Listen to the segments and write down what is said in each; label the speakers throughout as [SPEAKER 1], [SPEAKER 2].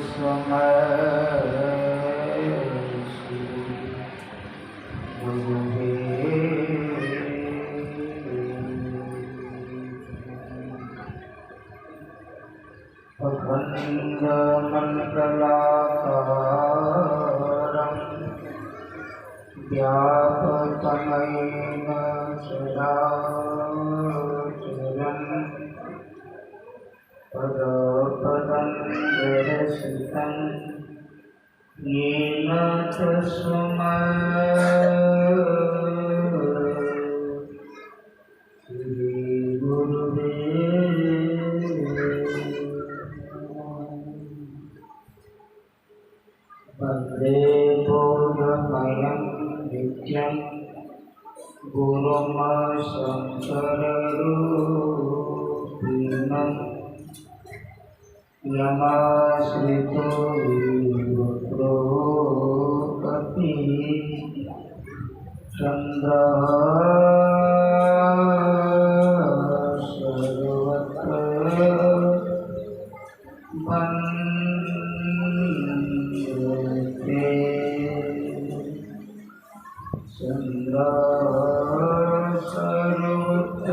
[SPEAKER 1] समय अखंड मंडलाकारं व्यापकमेन चराचरं पदपदं दर्शितं येन तस्मै श्रीगुरुवे वन्दे बोधमयं नित्यं गुरुं शङ्कररूपिणं यमाश्रितो वीरभद्रो कपिः चन्द्रः सर्वत्र वन्दते चन्द्रः सर्वत्र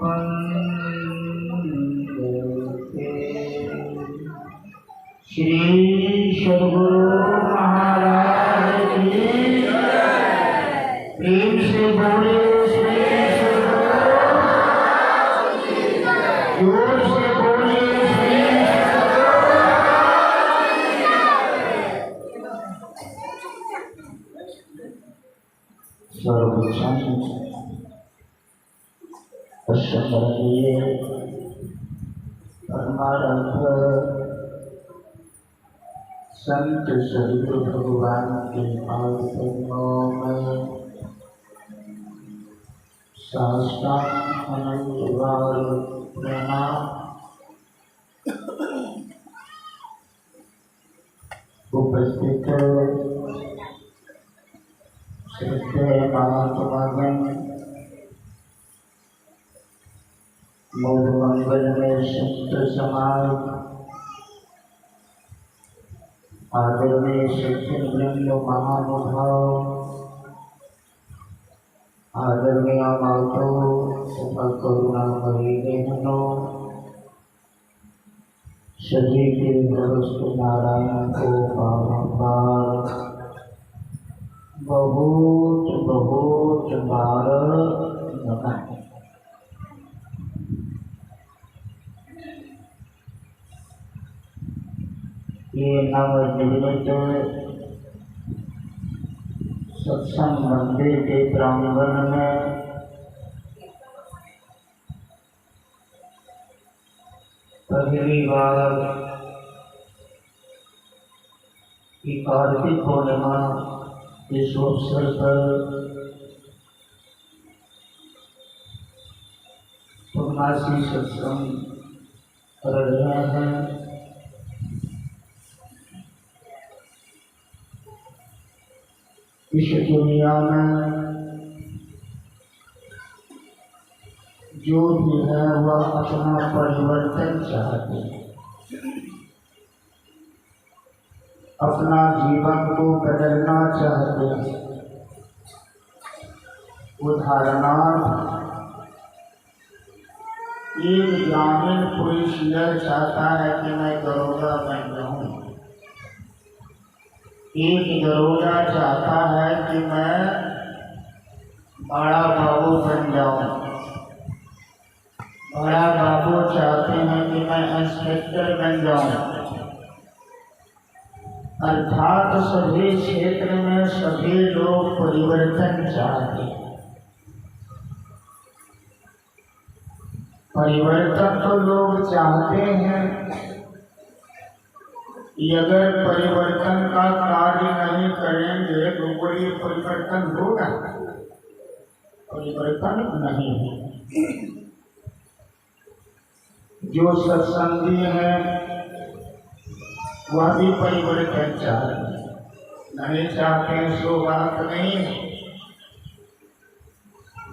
[SPEAKER 1] वन्दते। श्री सद्गुरु महाराज की प्रेम से बोले श्री सद्गुरु, जोर से बोले श्री सर्वभूतानि असंगीये परमारंभ संत सद्गुरु भगवान के पादपद्मों में साष्टांग अनंतवार प्रणाम। उपस्थित श्रद्धेय महात्मागण, मौन मंगल में संत समाज, आदरणीय सज्जनवृंद महानुभाव, आदरणीय मातों तथा करुणामयी बहनों, सभी के नमस्ते नारायण को बारंबार बहुत बहुत बार नमः। ये नवनिर्मित सत्संग मंदिर के प्रांगण में पहली बार कार्तिक पूर्णिमा इस अवसर पर पूर्णासी सत्संग कर रहे हैं। इस दुनिया में जो भी है वह अपना परिवर्तन चाहते हैं, अपना जीवन को बदलना चाहते हैं। उदाहरणार्थ एक ग्रामीण पुरुष यह चाहता है कि मैं दरोगा बन जाऊं, एक दरोगा चाहता है कि मैं बड़ा बाबू बन जाऊं, बड़ा बाबू चाहते हैं कि मैं इंस्पेक्टर बन जाऊं। अर्थात सभी क्षेत्र में सभी लोग परिवर्तन चाहते हैं। परिवर्तन तो लोग चाहते हैं, अगर परिवर्तन का कार्य नहीं करेंगे तो कोई परिवर्तन होगा? परिवर्तन नहीं है। जो सत्संगी है वह भी परिवर्तन चाहते, नहीं चाहते सो बात नहीं है।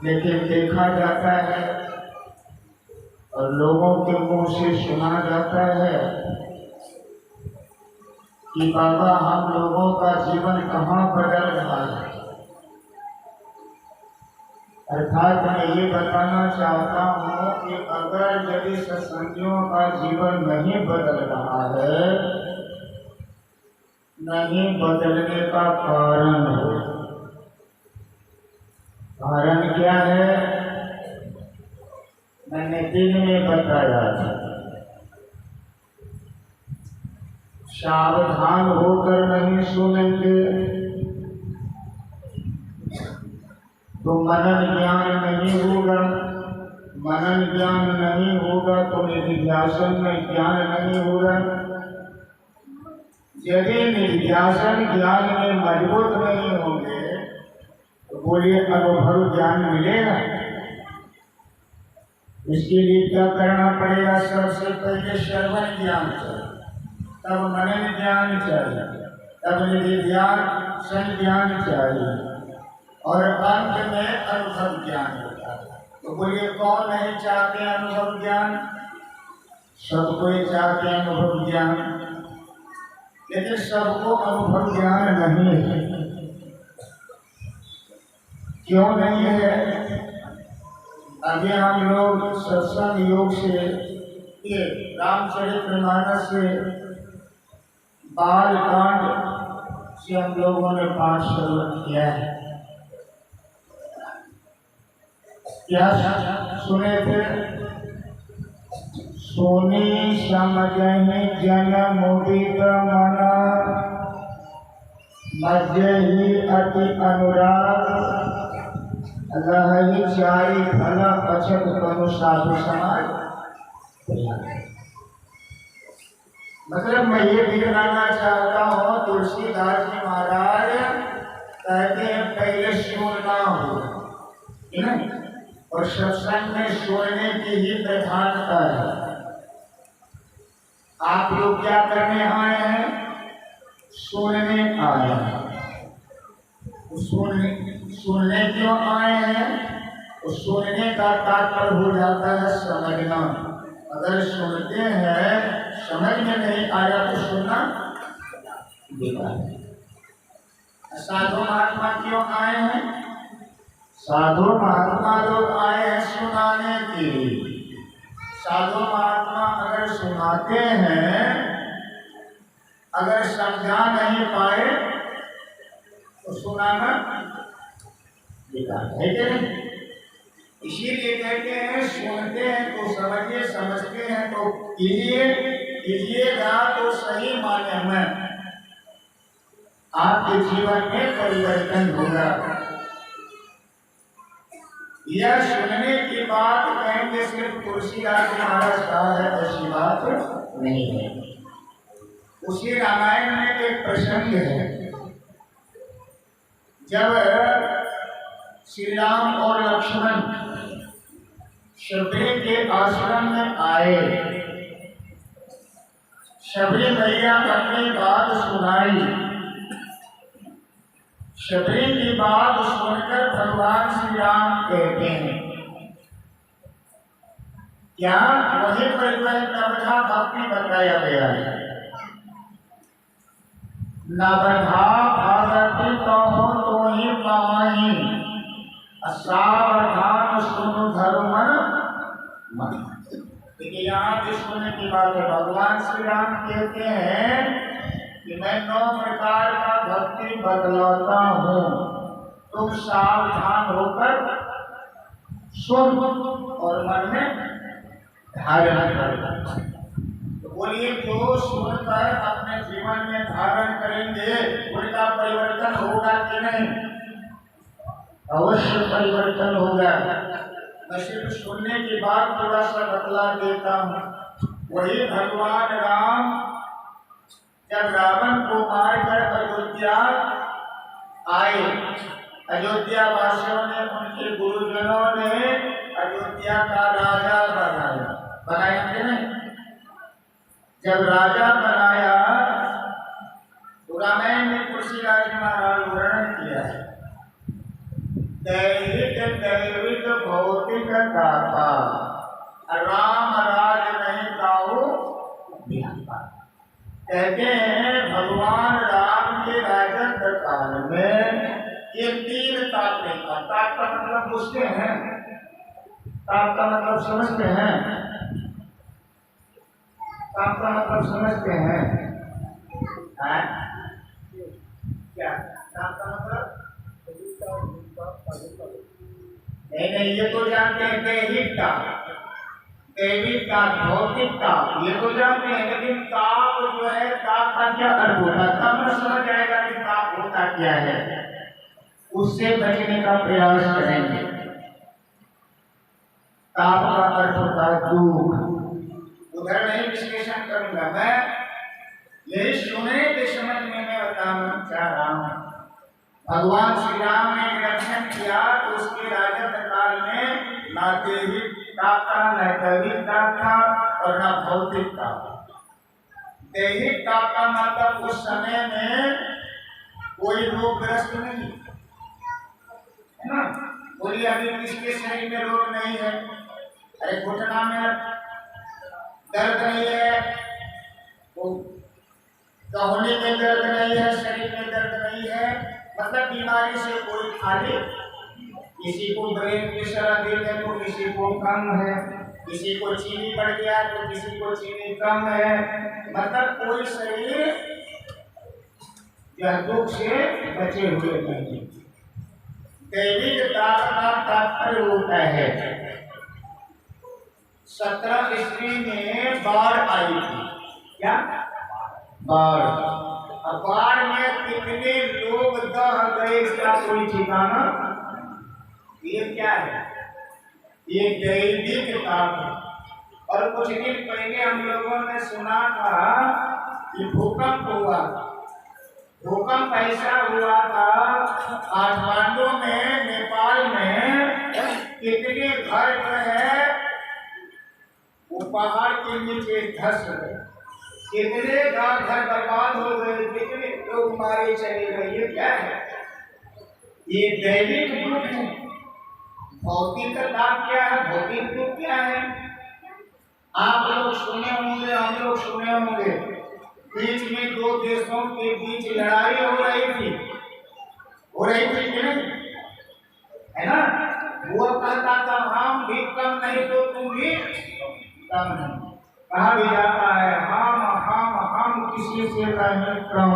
[SPEAKER 1] लेकिन देखा जाता है और लोगों के मुंह से सुना जाता है कि बाबा हम लोगों का जीवन कहाँ बदल रहा है। अर्थात मैं ये बताना चाहता हूँ कि अगर यदि सत्संगियों का जीवन नहीं बदल रहा है, नहीं बदलने का कारण है। कारण क्या है? मैंने दिन में बताया था। सावधान होकर नहीं सुनेंगे तो मनन ज्ञान नहीं होगा। मनन ज्ञान नहीं होगा तो निधिध्यासन में ज्ञान नहीं होगा। यदि निधिध्यासन ज्ञान में मजबूत नहीं होंगे तो बोलिए अनुभव ज्ञान मिलेगा। इसके लिए क्या करना पड़ेगा? सबसे पहले श्रवण ज्ञान चाहिए, तब मनन ज्ञान चाहिए, तब निधिध्यासन ज्ञान चाहिए और अंत में अनुभव ज्ञान होता है। तो बोलिए कौन नहीं चाहते अनुभव ज्ञान? सब कोई चाहते अनुभव ज्ञान, लेकिन सबको अनुभव ज्ञान नहीं है। क्यों नहीं है? अभी हम लोग सत्संग योग से, ये रामचरितमानस से, बाल कांड से हम लोगों ने पाठ श्रवण किया है। क्या सुने थे? सोनी समझहि जन मुदित मन, मज्जहि अति अनुराग, लहहि चारि फल अछत कनु साधु समाज। मतलब मैं ये दिखलाना चाहता हूँ, तुलसीदास जी महाराज कहते हैं पहले सुनना हो, नहीं? और सत्संग में सुनने की ही प्रधानता है। आप लोग क्या करने आए हैं? सुनने आए हैं। सुनने क्यों आए हैं? तो सुनने का तात्पर्य हो जाता है समझना। अगर सुनते हैं, समझ में नहीं आया तो सुनना बेकार है। साधु महात्मा क्यों आए हैं? साधु महात्मा लोग आए हैं सुनाने के लिए। साधु महात्मा अगर सुनाते हैं, अगर समझा नहीं पाए तो सुनाना बेकार है कि नहीं? इसीलिए कहते हैं सुनते हैं तो समझिए, समझते हैं तो कीजिएगा तो सही माने में आपके जीवन में परिवर्तन होगा। यह सुनने की बात कहेंगे सिर्फ तुलसीदास महाराज का है, ऐसी बात नहीं है। उसी रामायण में एक प्रसंग है, जब श्री राम और लक्ष्मण शबरी के आश्रम में आए, शबरी मैया अपनी बात सुनाई। शबरी की बात सुनकर भगवान श्री राम कहते हैं, क्या वही परिवर्तन भक्ति बताया गया है? नवधा भगति कहो तो ही पाही, सावधान सुनु धर्मन मन। देखिए यहाँ पे सुनने की बात है। भगवान श्री राम कहते हैं कि मैं 9 प्रकार का भक्ति बतलाता हूँ, तुम सावधान होकर सुन और मन में धारण कर। तो बोलिए जो सुनकर अपने जीवन में धारण करेंगे उनका परिवर्तन होगा कि नहीं? अवश्य परिवर्तन होगा। मैं सिर्फ सुनने की बात थोड़ा सा बतला देता हूँ। वही भगवान राम जब रावण को मारकर अयोध्या आए, अयोध्या वासियों ने, उनके गुरुजनों ने अयोध्या का राजा बनाया कि नहीं? जब राजा बनाया तो रामायण में तुलसीदास महाराज वर्णन किया है, दैविक भौतिक दाता राम राज नहीं काहू। कहते हैं भगवान राम के राजत्व काल में ये 3 ताप नहीं था। ताप का मतलब पूछते हैं, ताप का मतलब समझते हैं, ताप का मतलब समझते हैं? क्या ताप का मतलब? नहीं, ये तो जानते हैं दैहिक ताप, दैविक ताप, भौतिक ताप, ये तो जानते हैं। लेकिन ताप जो है, ताप का क्या अर्थ होता है, तब न समझ आएगा कि ताप होता क्या है। उससे बचने का प्रयास करेंगे। ताप का अर्थ होता है दुख। उधर नहीं विश्लेषण करूंगा मैं, यही सुने के समझ में मैं बताना चाह रहा हूँ। भगवान श्री राम ने निरीक्षण किया तो उसके राजत्व काल में ना दैविक ताप था, न दैविक ताप था और न भौतिक ताप। दैहिक ताप का मतलब उस समय में कोई रोगग्रस्त नहीं है ना। बोलिए अभी किसके शरीर में रोग नहीं है? अरे घुटना में दर्द नहीं है, कहोनी में दर्द नहीं है, शरीर में दर्द नहीं है, मतलब बीमारी से कोई खाली। किसी को ब्रेन प्रेशर अधिक है तो किसी को कम है, किसी को चीनी बढ़ गया तो किसी को चीनी कम है, मतलब कोई शरीर यह दुख से बचे हुए नहीं। दैविक ताप का तात्पर्य होता है 17 ईस्वी में बाढ़ आई थी। क्या बाढ़? अब बाढ़ में कितने लोग दह गए इसका कोई ठिकाना। ये क्या है? ये दैविक ताप है। और कुछ दिन पहले हम लोगों ने सुना था कि भूकंप हुआ। भूकंप ऐसा हुआ था काठमांडू में, नेपाल में कितने घर जो है वो पहाड़ के नीचे धंस गए, कितने घर बर्बाद हो गए, कितने लोग मारे चले गए। ये क्या है? ये दैविक दुख है। भौतिक ताप क्या है? भौतिक दुख क्या है? आप लोग सुने होंगे, हम लोग सुने होंगे, बीच में 2 देशों के बीच लड़ाई हो रही थी कि नहीं? है ना? वो कहता था हम भी कम नहीं तो तुम भी कम नहीं। कहा भी जाता है हम किसी से नहीं कम,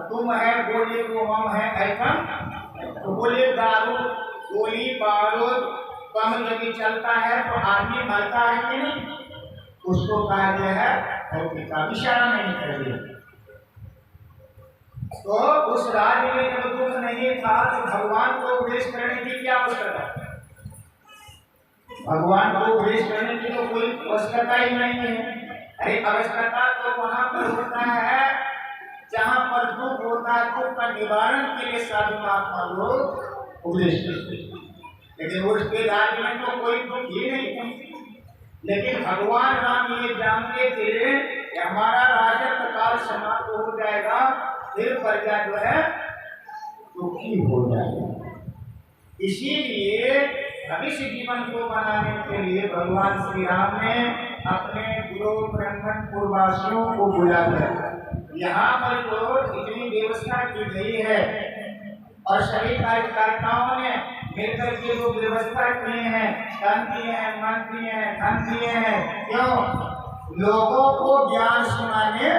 [SPEAKER 1] तुम है बोलिए तो हम है ऐसा। तो बोलिए दारू गोली बारूद कम यदि चलता है तो आदमी मरता है कि नहीं? उसको कहा गया है भौतिक ताप। इशारा नहीं कर दिया। तो उस राज्य में जब दुख नहीं था तो भगवान को उपदेश करने की क्या आवश्यकता? भगवान को उपदेश करने की तो कोई आवश्यकता ही नहीं है। अरे आवश्यकता तो वहां पर होता है जहां पर दुख होता है, दुख का निवारण के लिए साधु महात्मा लोग उपदेश करते हैं। लेकिन उसके राज्य में तो कोई दुख ही नहीं था। लेकिन भगवान राम ये जानते थे कि हमारा राजत्व काल समाप्त हो जाएगा, फिर प्रजा जो है दुखी हो जाएगा। इसीलिए भविष्य जीवन को बनाने के लिए भगवान श्री राम ने अपने गुरु ब्राह्मण पूर्ववासियों को बुलाकर यहाँ पर जो इतनी व्यवस्था की गई है और सभी कार्यकर्ताओं ने मिलकर के जो व्यवस्था किए हैं, तन दिए हैं, मन दिए हैं, धन दिए हैं, क्यों? लोगों को ज्ञान सुनाने।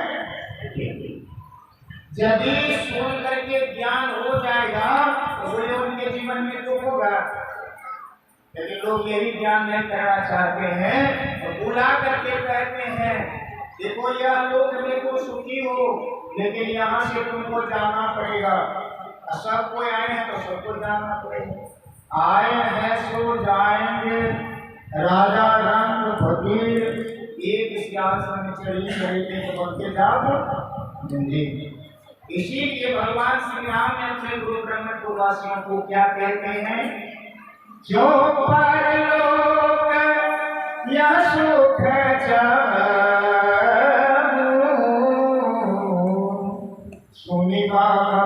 [SPEAKER 1] यदि सुन करके ज्ञान हो जाएगा तो उनके जीवन में दुख होगा। लेकिन लोग यही ज्ञान नहीं करना चाहते हैं तो बुला करके कहते हैं देखो यह लोग में तो सुखी हो, लेकिन यहाँ से तुमको जाना पड़ेगा। सब कोई आए हैं तो सबको जाना पड़ेगा। आए हैं सो जाएंगे, राजा रंग फकीर एक सिंहासन में चढ़ी करके बनके जाओ जिंदगी। इसीलिए भगवान श्री राम ने अपने गुरु ब्राह्मण पूर्ववासियों को क्या कहते हैं? जो परलोक या सुख सुनिबा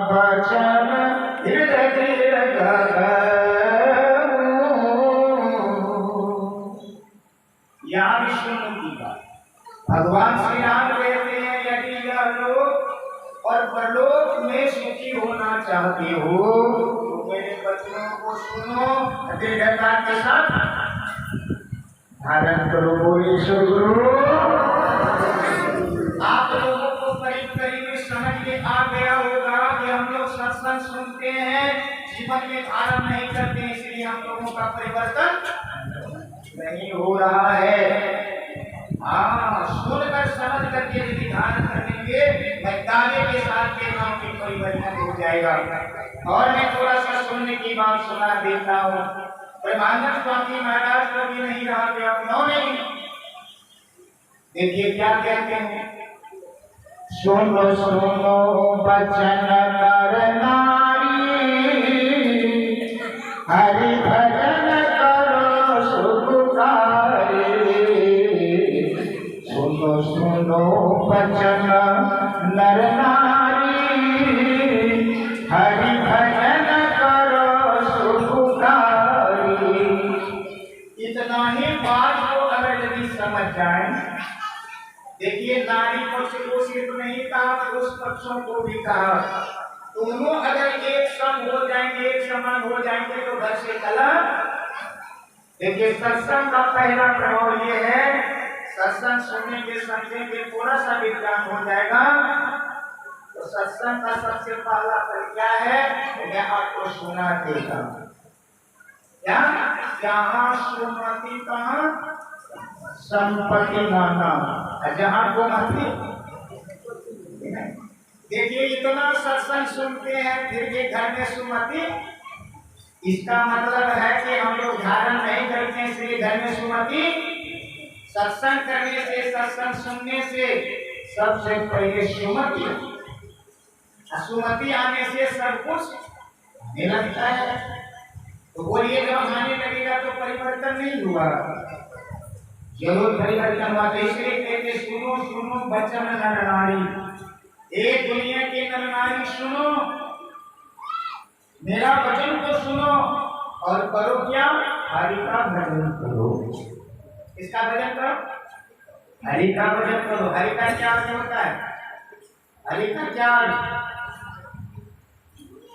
[SPEAKER 1] बचन हृदय यहाँ विष्णु की बात। भगवान श्री राम कहते हैं यदि सुखी होना चाहते हो तो मेरे वचनों को सुनो, दृढ़ता के साथ धारण करो। बोलिए सो गुरु। आप लोगों को करीब करीब समझ में आ गया होगा कि हम लोग सत्संग सुनते हैं, जीवन में धारण नहीं करते, इसलिए हम लोगों का परिवर्तन नहीं हो रहा है। हाँ, सुनकर समझ करके यदि धारण कर लेंगे, मैं दावे के साथ कहता हूँ कि परिवर्तन हो जाएगा। और मैं थोड़ा सा सुनने की बात सुना देता हूँ। ब्रह्मानंद स्वामी महाराज को भी नहीं रहा गया, उन्होंने देखिए क्या कहते हैं, सुनो सुनो बचन नर नारी, हरि भजन करो सुखकारी। सुनो सुनो बचन नर नारी, हरि भजन करो सुखकारी। इतना ही बात को अगर यदि समझ जाए, देखिए नारी पक्ष को सिर्फ नहीं कहा, पुरुष पक्षों को भी कहा, दोनों अगर एक सम हो जाएंगे, एक समान हो जाएंगे तो घर से कलह। देखिए सत्संग का पहला प्रभाव ये है, सत्संग सुनेंगे समझेंगे, थोड़ा सा भी ज्ञान हो जाएगा तो सत्संग का सबसे पहला फल क्या है, मैं आपको सुना देगा। क्या जहाँ सुमति कहाँ संपत्ति नाना, जहाँ सुमति। देखिए इतना सत्संग सुनते हैं फिर भी घर में सुमति, इसका मतलब है कि हम लोग धारण नहीं करते हैं, इसलिए घर में सुमति। सत्संग करने से, सत्संग सुनने से सबसे पहले सुमति, सुमति आने से सब कुछ मिलता है। तो बोलिए जब आने लगेगा तो परिवर्तन नहीं हुआ, जरूर परिवर्तन हुआ। तो इसलिए कहते सुनो सुनो बचन नर नारी, एक दुनिया के नर नारी सुनो, मेरा वचन को सुनो और करो क्या, हरि का भजन करो। इसका भजन करो, हरि का भजन करो। हरि का क्या अर्थ होता है, हरि का क्या अर्थ?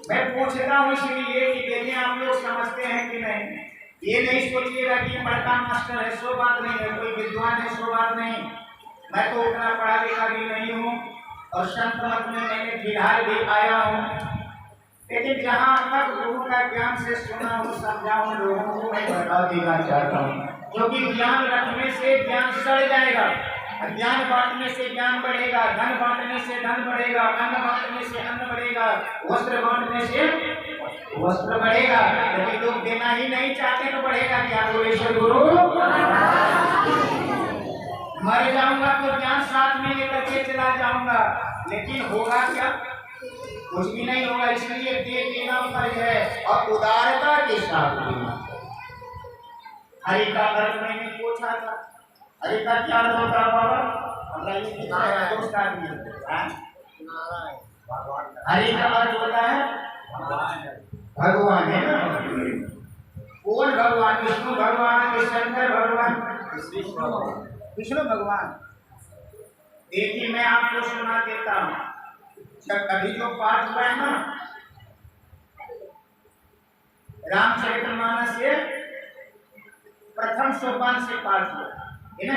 [SPEAKER 1] मैं पूछता हूँ इसलिए कि देखिए आप लोग समझते हैं कि नहीं। ये नहीं सोचिएगा कि बड़का मास्टर है, सो बात नहीं है, कोई विद्वान है, सो बात नहीं। मैं तो उतना पढ़ा लिखा भी नहीं हूँ और संत मत में मैंने फिलहाल भी आया हूँ, लेकिन जहाँ तक गुरु का ज्ञान से सुना हूँ, समझा हूँ, लोगों को मैं बता देना चाहता हूँ। क्योंकि ज्ञान रखने से ज्ञान सड़ जाएगा, ज्ञान बांटने से ज्ञान बढ़ेगा, धन बांटने से धन बढ़ेगा, अन्न बांटने से अन्न बढ़ेगा, वस्त्र बांटने से वस्त्र बढ़ेगा। लेकिन लोग देना ही नहीं चाहते तो बढ़ेगा क्या? बोलेश्वर गुरु। मर जाऊंगा तो ज्ञान साथ में लेकर के चला जाऊंगा, लेकिन होगा क्या? कुछ भी नहीं होगा। इसलिए दे देना फर्ज है और उदारता के साथ देना। हरि का अर्थ मैंने पूछा था, हरि का क्या अर्थ होता है बाबा? हरि का अर्थ होता है भगवान, है ना? कौन भगवान? विष्णु भगवान के शंकर भगवान, विष्णु भगवान। देखिए मैं आपको सुना देता हूँ, जब अभी जो पाठ हुआ है ना रामचरितमानस से प्रथम सोपान से पाठ हुआ है ना,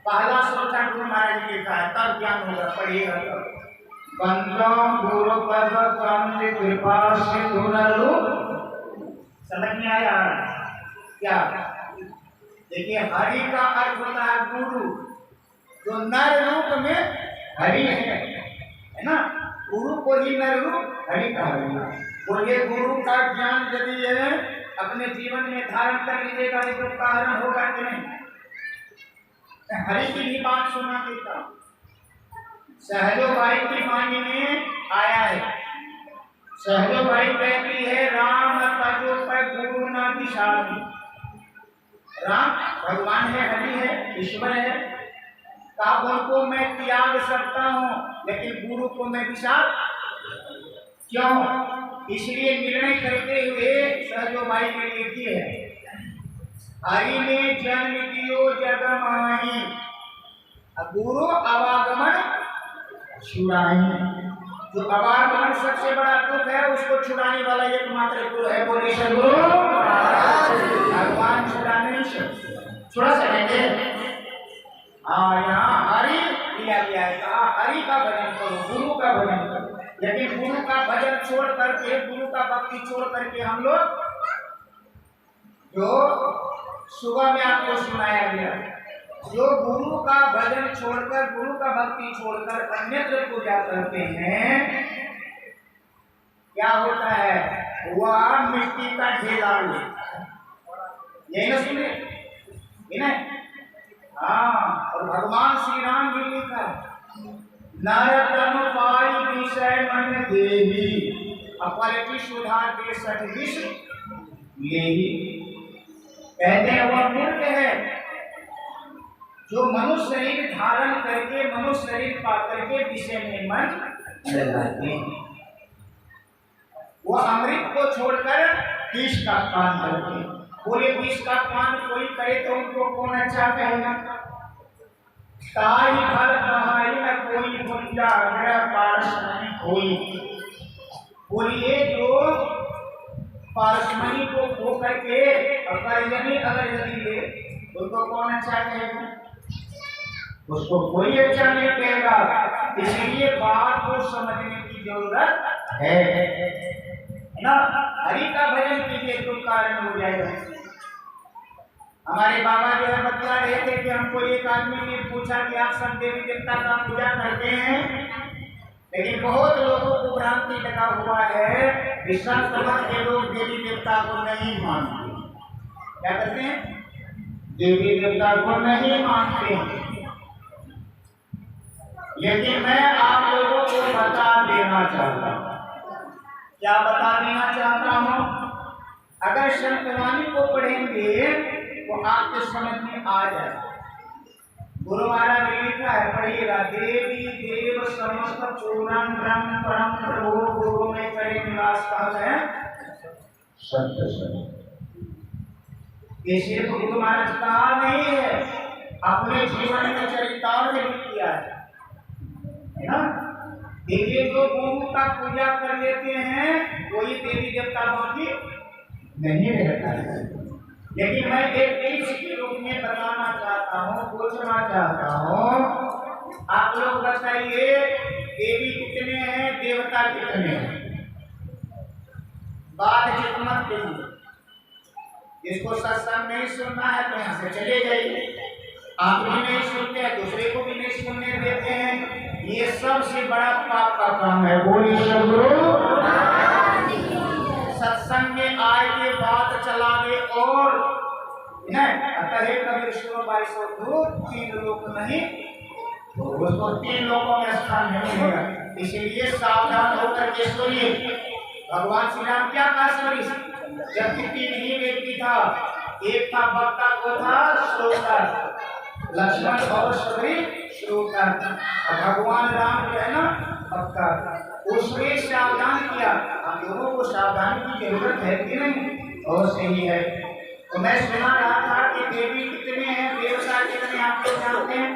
[SPEAKER 1] पहला सोचा गुरु महाराज जी का है, तब ज्ञान होगा, पढ़िएगा तब। बंदो गुरु पद कमल कृपा सिंधु नरु, समझ में आया क्या? देखिए हरि का अर्थ होता है गुरु, जो नर रूप में हरि है ना, गुरु को ही नर रूप हरि कहा गया। बोलिए गुरु का ज्ञान यदि है अपने जीवन में धारण कर लीजिएगा तो कारण होगा कि नहीं? हरि की भी बात सुना देता हूँ। सहजो भाई की वाणी में आया है, सहजो भाई कहती है राम तजो पर गुरु ना दिशाती। राम भगवान है, हरि है, ईश्वर है, काबल को मैं त्याग सकता हूँ लेकिन गुरु को मैं विशाल क्यों? इसलिए निर्णय करते हुए सहजो भाई ने लिखी है, हरि ने जन्म दियो जग माही, गुरु आवागमन छुड़ाई। जो अबार मन सबसे बड़ा दुख है उसको छुड़ाने वाला एकमात्र गुरु है। बोले सदगुरु भगवान छुड़ा नहीं सकते, छुड़ा सकेंगे? हाँ, यहाँ हरि लिया गया है, कहा हरि का भजन करो, गुरु का भजन करो। लेकिन गुरु का भजन छोड़ करके, गुरु का भक्ति छोड़ करके हम लोग, जो सुबह में आपको सुनाया गया, जो गुरु का भजन छोड़कर, गुरु का भक्ति छोड़कर अन्यत्र पूजा करते हैं, क्या होता है? वह मिट्टी का ढेला लेता है। यही ना सुने, नहीं? हाँ, और भगवान श्री राम भी लिखा, नरतन पाई विषय मन देही, अपलटी सुधा के सठ विष लेही। कहते हैं वह मूर्ख है जो मनुष्य शरीर धारण करके, मनुष्य शरीर पा करके विषय में मन लगाते हैं। वो अमृत को छोड़कर विष का पान करते हैं। बोले विष का पान कोई करे तो उनको कौन अच्छा कहेगा? ताई फल कहाई न कोई बुंदा गया पारसमणि कोई। बोलिए जो पारसमणि को खो करके अपरिजनी अगर यदि ले उनको कौन अच्छा कहेगा? उसको कोई अच्छा नहीं कहेगा। इसलिए बात को समझने की जरूरत है ना। हरि का भजन कीजिए तो कारण हो जाएगा। हमारे बाबा जो है बतला रहे थे कि हमको एक आदमी ने पूछा कि आप सब देवी देवता का पूजा करते हैं, लेकिन बहुत लोगों को भ्रांति लगा हुआ है, विश्वास समाज के लोग देवी देवता को नहीं मानते। क्या करते हैं? देवी देवता को नहीं मानते। लेकिन मैं आप लोगों को बता देना चाहता हूँ। क्या बता देना चाहता हूँ? अगर संतवाणी को पढ़ेंगे तो आपके समझ में आ जाए। गुरु महाराज ने लिखा है, पढ़िएगा, देवी देव समस्त पूर्ण ब्रह्म परम प्रभु गुरु में करे निवास कहा है सत्य सत्य। ये सिर्फ गुरु महाराज कहा नहीं है, अपने जीवन में चरितार्थ भी किया है ना। देखिए जो गुरु का पूजा कर लेते हैं वही देवी देवता बाकी नहीं रहता है। लेकिन मैं एक देश के रूप में बताना चाहता हूँ, पूछना चाहता हूँ, आप लोग बताइए देवी कितने हैं, देवता कितने हैं? बातचीत मत कीजिए। जिसको सत्संग नहीं सुनना है तो यहाँ से चले जाइए। आप भी नहीं सुनते हैं, दूसरे को भी नहीं सुनने देते हैं। ये सबसे बड़ा पाप का काम है। बोलिए सदगुरु। सत्संग में आए के बाद चला गए और कहे कबीर सुनो भाई सो दो तीन लोग नहीं, तो उसको तीन लोगों में स्थान नहीं मिलेगा। इसलिए सावधान होकर के सुनिए। भगवान श्री राम क्या कहा सभी? जबकि तीन ही व्यक्ति था, एक था भक्ता को था श्रोता, लक्ष्मण और शबरी श्रोता, भगवान राम जो है ना भक्ता, उसने सावधान किया। हम लोगों को सावधान की जरूरत है कि नहीं? और सही है। तो मैं सुना रहा था कि देवी कितने हैं, देवता कितने आप लोग जानते हैं?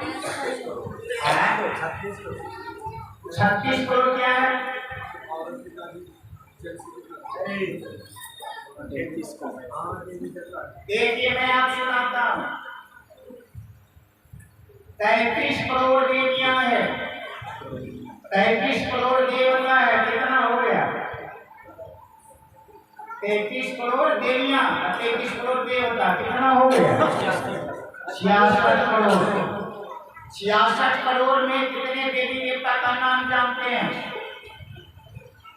[SPEAKER 1] 36 करोड़ क्या है? देखिए मैं आप सुनाता हूँ, 33 करोड़ देवियां हैं, 33 करोड़ देवता है। कितना हो गया? 33 करोड़ देवियां, 33 करोड़ देवता, कितना हो गया? 66 करोड़। 66 करोड़ में कितने देवी देवता का नाम जानते हैं?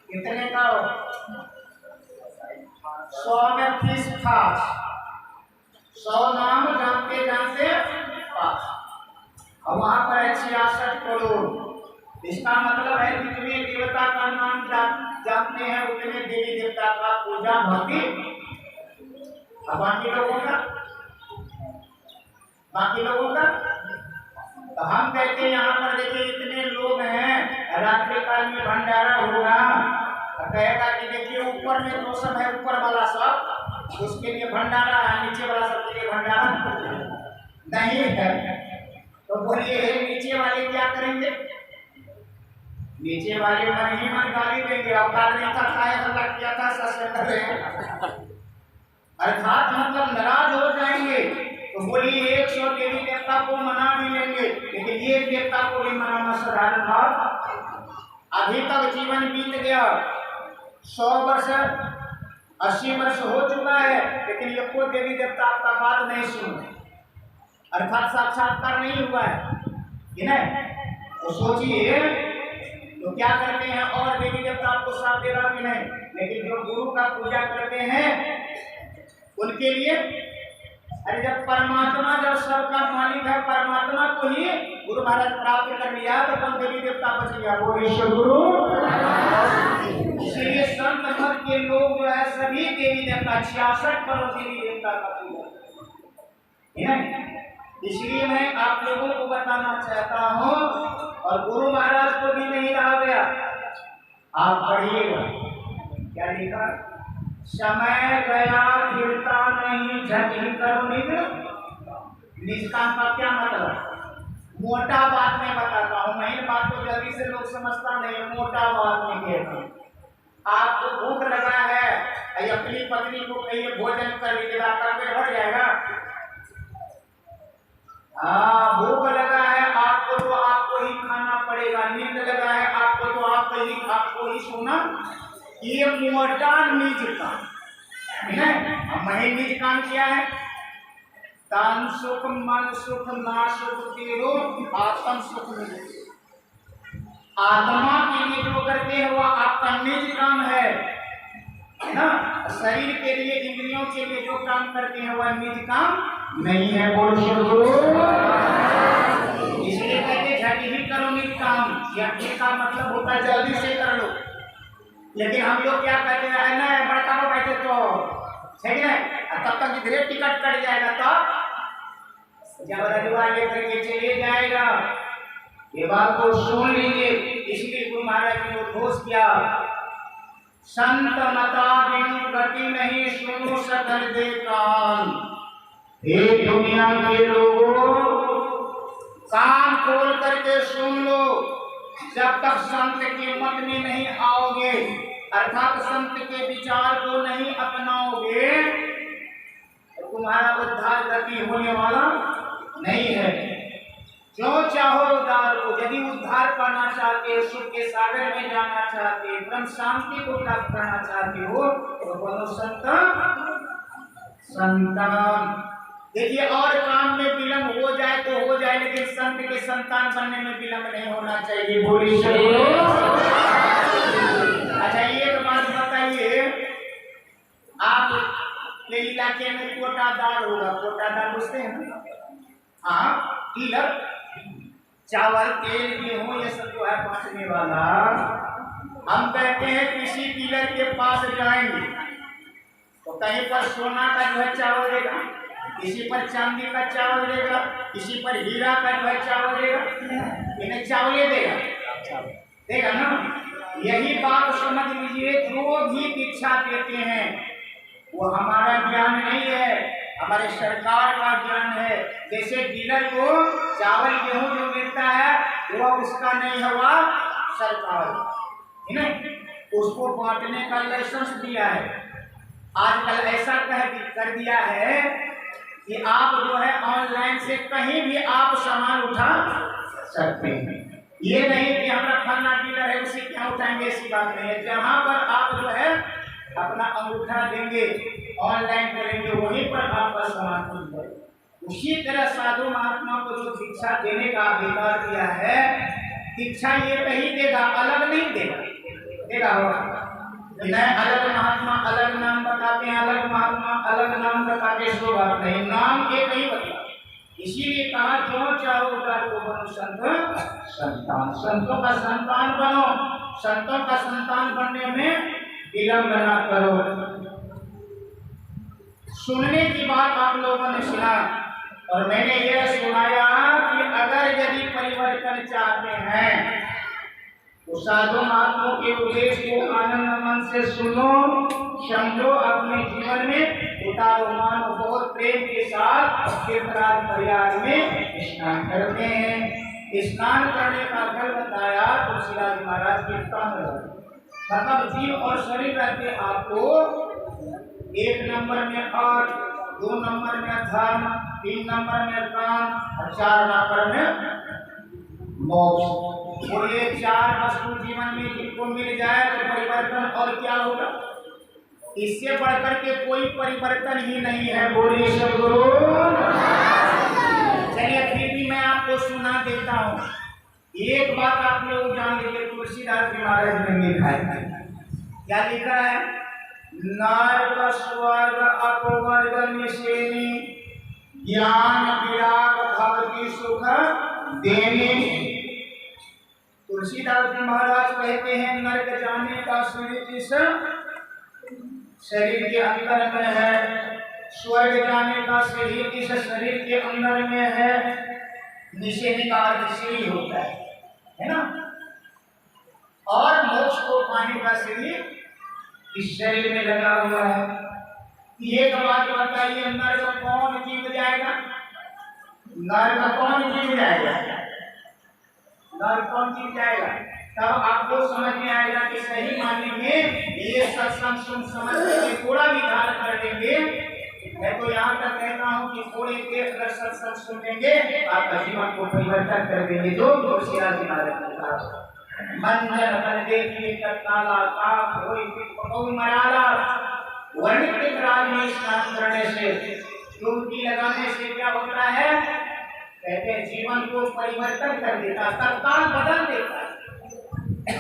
[SPEAKER 1] कितने का हो? 100 में 30 खास, 100 नाम जानते जानते पास, और वहां पर 66 करोड़। इसका मतलब है जितने देवता का नाम जानते हैं उतने देवी देवता का पूजा भक्ति। अब बाकी लोगों का तो हम कहते हैं यहाँ पर देखिए इतने लोग हैं, रात्रि काल में भंडारा होगा, कहेगा कि देखिए ऊपर में तो सब है, ऊपर वाला सब उसके लिए भंडारा है, नीचे वाला सबके लिए भंडारा नहीं है। तो बोलिए नीचे वाले क्या करेंगे? नीचे वाले मन ही मन गाली देंगे। अब नहीं था, खाए हल्ला किया था, सच कर रहे हैं, अर्थात मतलब नाराज हो जाएंगे। तो बोली 100 देवी देवता को मना भी लेंगे, लेकिन ये देवता को भी मनाना साधारण बात। अभी तक जीवन बीत गया, 100 वर्ष 80 वर्ष हो चुका है, लेकिन ये कोई देवी देवता आपका बात नहीं सुन, अर्थात साक्षात्कार नहीं हुआ है। तो सोचिए तो क्या करते हैं, और देवी देवता आपको साथ दे रहा कि नहीं, लेकिन जो गुरु का पूजा करते हैं उनके लिए, अरे जब परमात्मा, जब सबका मालिक है परमात्मा को ही गुरु महाराज प्राप्त कर लिया तो कौन देवी देवता बच गया, बोलेश्वर गुरु। इसलिए संत मत के लोग जो है सभी देवी देवता 66 करोड़ देवी देवता का पूजा। इसलिए मैं आप लोगों को बताना चाहता हूँ, और गुरु महाराज को भी नहीं रहा गया, आप पढ़िएगा क्या लिखा, समय गया फिरता नहीं, झट ही करो निज। निष्काम का क्या मतलब, मोटा बात मैं बताता हूँ, मैं बात को जल्दी से लोग समझता नहीं, मोटा बात नहीं कहता। आपको भूख लगा है, अपनी पत्नी को कहिए भोजन कर लीजिएगा, करके बढ़ जाएगा। भूख लगा है आपको तो आपको ही खाना पड़ेगा, नींद लगा है आपको तो आपको ही सोना। ये मोटा निज काम है। मैं निज काम क्या है, तन सुख मन सुख ना सुख तेरो आत्म सुख मिले। आत्मा के लिए जो करते हैं वो आपका निज काम है ना। शरीर के लिए, इंद्रियों के लिए जो काम करते हैं वह निज काम नहीं है, बोल शुरू। इसलिए कहते झट ही करो निज काम, झट का मतलब होता है जल्दी से कर लो। लेकिन हम लोग क्या कहते हैं ना, बड़का लो बैठे तो ठीक है, तब तक इधरे टिकट कट जाएगा, तब जब रजुआ लेकर के चले जाएगा, ये बात को सुन लीजिए। इसलिए गुरु महाराज ने उद्घोष किया, संत मता बिनु गति नहीं, सुनो सकल दे कान। हे दुनिया के लोगों, कान खोल करके सुन लो, जब तक संत के मत में नहीं आओगे, अर्थात संत के विचार को नहीं अपनाओगे, तो तुम्हारा उद्धार गति होने वाला नहीं है। जो चाहो उद्धार हो, यदि उद्धार करना चाहते हो, सुख के सागर में जाना चाहते हो, ब्रह्म शांति को प्राप्त करना चाहते हो, तो बोलो संतान। देखिए, और काम में विलंब हो जाए तो हो जाए, लेकिन संत के संतान बनने में विलंब नहीं होना चाहिए, बोलिए। अच्छा, ये तो बात बताइए, आप के इलाके में कोटादार होगा, कोटादार पूछते हैं ना, हाँ, डीलर चावल तेल गेहूं ये सब जो है बांटने वाला। हम कहते हैं किसी डीलर के पास जाएंगे तो कहीं पर सोना का जो है चावल देगा, किसी पर चांदी का चावल देगा, किसी पर हीरा का जो है चावल देगा, इन्हें चावल देगा ना। यही बात समझ लीजिए, जो भी दीक्षा देते हैं वो हमारा ज्ञान नहीं है, हमारे सरकार का ज्ञान है। जैसे डीलर को चावल गेहूं जो मिलता है वो उसका नहीं हुआ, सरकार है ना, उसको बांटने का लाइसेंस दिया है। आजकल ऐसा कर दिया है कि आप जो है ऑनलाइन से कहीं भी आप सामान उठा सकते हैं। ये नहीं कि हमारा फलना डीलर है उसे क्या उठाएंगे, ऐसी बात नहीं है। जहाँ पर आप जो है अपना अंगूठा देंगे, ऑनलाइन करेंगे, वहीं पर आपका सामान मिल जाएगा। उसी तरह साधु महात्मा को जो दीक्षा देने का अधिकार दिया है, दीक्षा ये कहीं देगा, अलग नहीं देगा होगा। अलग महात्मा अलग नाम बताते हैं, अलग महात्मा अलग नाम बताते, सो बात नहीं, नाम एक ही बता। इसीलिए कहा, जो चाहो उदार को बनो संतान, संतों का संतान बनो। संतों का संतान बनने में विलंब न करो। सुनने की बात आप लोगों ने सुना, और मैंने यह सुनाया कि अगर यदि परिवर्तन चाहते हैं तो साधु महात्माओं के उपदेश को आनंद मन से सुनो, समझो, अपने जीवन में उतारो, मानो। बहुत प्रेम के साथ तीर्थराज प्रयाग में स्नान करते हैं।
[SPEAKER 2] स्नान करने का फल बताया तुलसीदास महाराज के मतलब जीव और शरीर रहते आपको 1 नंबर में अर्थ, 2 नंबर में धर्म, 3 नंबर में काम और 4 नंबर में मोक्ष। और ये 4 वस्तु जीवन में जिनको मिल जाए तो परिवर्तन और क्या होगा, इससे बढ़कर के कोई परिवर्तन ही नहीं है। बोलिए सद्गुरु। चलिए फिर भी मैं आपको सुना देता हूँ, एक बात आप लोग जान लीजिए, तुलसीदास जी महाराज ने लिखा है, क्या लिखा है, नरक स्वर्ग अपवर्ग निषेनी ज्ञान विराग भक्ति सुख देने। तुलसीदास जी महाराज कहते हैं नरक जाने का शरीर इस शरीर के अंदर में है, स्वर्ग जाने का शरीर इस शरीर के अंदर में है, निषेध का अर्थ शरीर होता है ना, और मोक्ष को पाने का शरीर इस शरीर में लगा हुआ है। ये बात बताइए, नरक कौन जीत जाएगा, नरक कौन जीत जाएगा, नरक कौन जीत जाएगा, तब आपको समझ में आएगा कि सही मायने में ये सत्संग सुन समझ के थोड़ा भी धारण कर देंगे। मैं तो यहाँ तक कहता हूँ कि थोड़े देर अगर सत्संग सुनेंगे आपका जीवन को परिवर्तन कर देंगे। जो तुलसीदास जी महाराज ने कहा, मंजन बन देखिए तत्काला ताप होई पकौ मराला, वर्णित राज में स्नान करने से, डुबकी लगाने से क्या होता है, कहते हैं जीवन को परिवर्तन कर देता, तत्काल बदल देता है।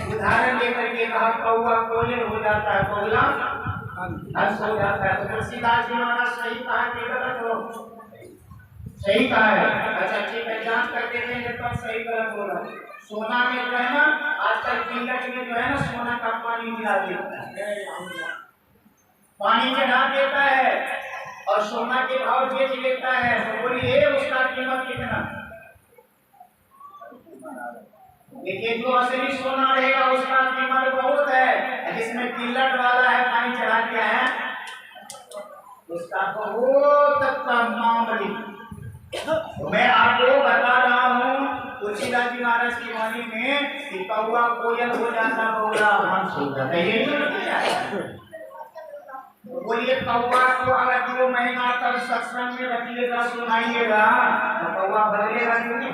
[SPEAKER 2] उदाहरण लेकर के कहा, कौवा कोयल हो जाता है, कोयला हंस हो जाता है। तो तुलसीदास जी महाराज सही कहा कि गलत हो, सही कहा है, अच्छा ठीक है, जांच कर देखेंगे तब सही गलत होगा। सोना में जो है ना, आजकल किल्लत में जो है ना, सोना का पानी मिला देता है, पानी चढ़ा देता है और सोना के भाव बेच लेता है। तो बोलिए उसका कीमत कितना, देखिए जो असली सोना रहेगा उसका कीमत बहुत है, जिसमें किल्लत वाला है, पानी चढ़ा दिया है, उसका बहुत कम मामूली। तो मैं आपको बता रहा हूँ तुलसीदास जी महाराज की वाणी में कि कौवा कोयल हो जाता, कौवा हंस हो जाता, ये बोलिए कौवा को अगर 2 महीना तक सत्संग में रखिएगा, सुनाइएगा, तो कौवा बदलेगा क्यों नहीं?